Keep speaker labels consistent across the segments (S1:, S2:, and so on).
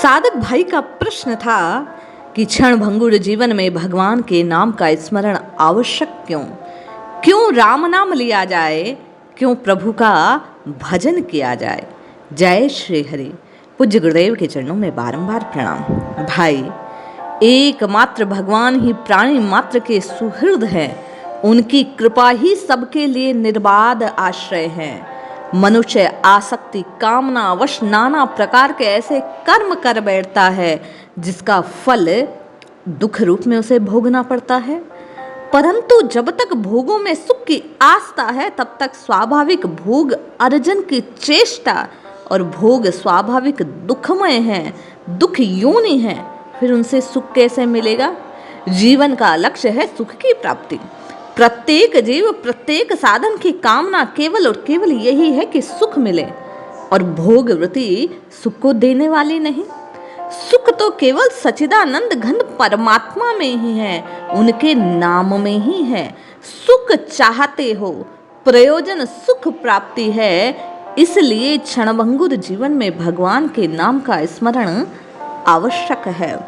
S1: साधक भाई का प्रश्न था कि क्षणभंगुर जीवन में भगवान के नाम का स्मरण आवश्यक क्यों? क्यों राम नाम लिया जाए? क्यों प्रभु का भजन किया जाए? जय श्री हरि। पूज्य गुरुदेव के चरणों में बारंबार प्रणाम। भाई, एकमात्र भगवान ही प्राणी मात्र के सुहृद हैं। उनकी कृपा ही सबके लिए निर्बाध आश्रय है। मनुष्य आसक्ति कामना वश नाना प्रकार के ऐसे कर्म कर बैठता है जिसका फल दुख रूप में उसे भोगना पड़ता है। परंतु जब तक भोगों में सुख की आस्था है तब तक स्वाभाविक भोग अर्जन की चेष्टा और भोग स्वाभाविक दुखमय है, दुख योनि है। फिर उनसे सुख कैसे मिलेगा? जीवन का लक्ष्य है सुख की प्राप्ति। प्रत्येक जीव प्रत्येक साधन की कामना केवल और केवल यही है कि सुख मिले, और भोग वृत्ति सुख को देने वाली नहीं। सुख तो केवल सच्चिदानंद घन परमात्मा में ही है, उनके नाम में ही है। सुख चाहते हो, प्रयोजन सुख प्राप्ति है, इसलिए क्षणभंगुर जीवन में भगवान के नाम का स्मरण आवश्यक है।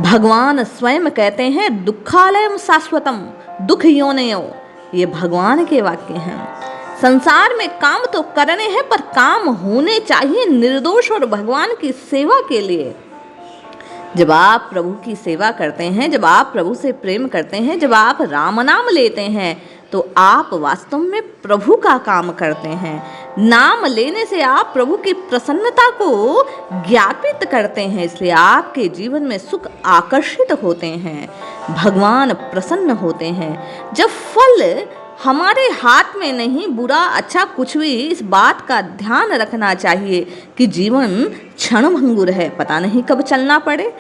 S1: भगवान स्वयं कहते हैं दुखालयम शाश्वतम दुख योनयो। ये भगवान के वाक्य हैं। संसार में काम तो करने हैं, पर काम होने चाहिए निर्दोष और भगवान की सेवा के लिए। जब आप प्रभु की सेवा करते हैं, जब आप प्रभु से प्रेम करते हैं, जब आप राम नाम लेते हैं, तो आप वास्तव में प्रभु का काम करते हैं। नाम लेने से आप प्रभु की प्रसन्नता को ज्ञापित करते हैं, इसलिए आपके जीवन में सुख आकर्षित होते हैं, भगवान प्रसन्न होते हैं। जब फल हमारे हाथ में नहीं, बुरा अच्छा कुछ भी, इस बात का ध्यान रखना चाहिए कि जीवन क्षणभंगुर है, पता नहीं कब चलना पड़े।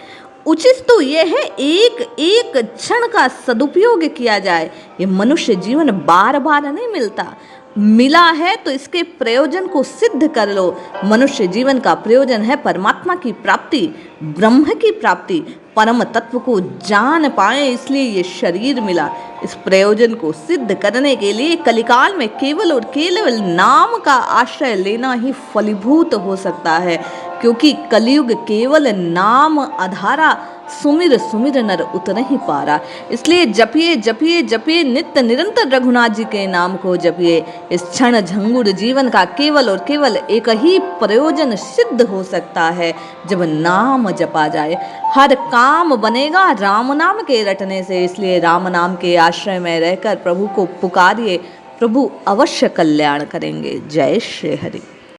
S1: उचित तो यह है एक एक क्षण का सदुपयोग किया जाए। ये मनुष्य जीवन बार बार नहीं मिलता, मिला है तो इसके प्रयोजन को सिद्ध कर लो। मनुष्य जीवन का प्रयोजन है परमात्मा की प्राप्ति, ब्रह्म की प्राप्ति, परम तत्व को जान पाए, इसलिए ये शरीर मिला। इस प्रयोजन को सिद्ध करने के लिए कलिकाल में केवल और केवल नाम का आश्रय लेना ही फलीभूत हो सकता है, क्योंकि कलयुग केवल नाम आधारा सुमिर सुमिर नर उतर ही पारा। इसलिए जपिए जपिए जपिए नित्य निरंतर रघुनाथ जी के नाम को जपिए। इस क्षण झंगुर जीवन का केवल और केवल एक ही प्रयोजन सिद्ध हो सकता है, जब नाम जपा जाए। हर काम बनेगा राम नाम के रटने से, इसलिए राम नाम के आश्रय में रहकर प्रभु को पुकारिए, प्रभु अवश्य कल्याण करेंगे। जय श्री हरि।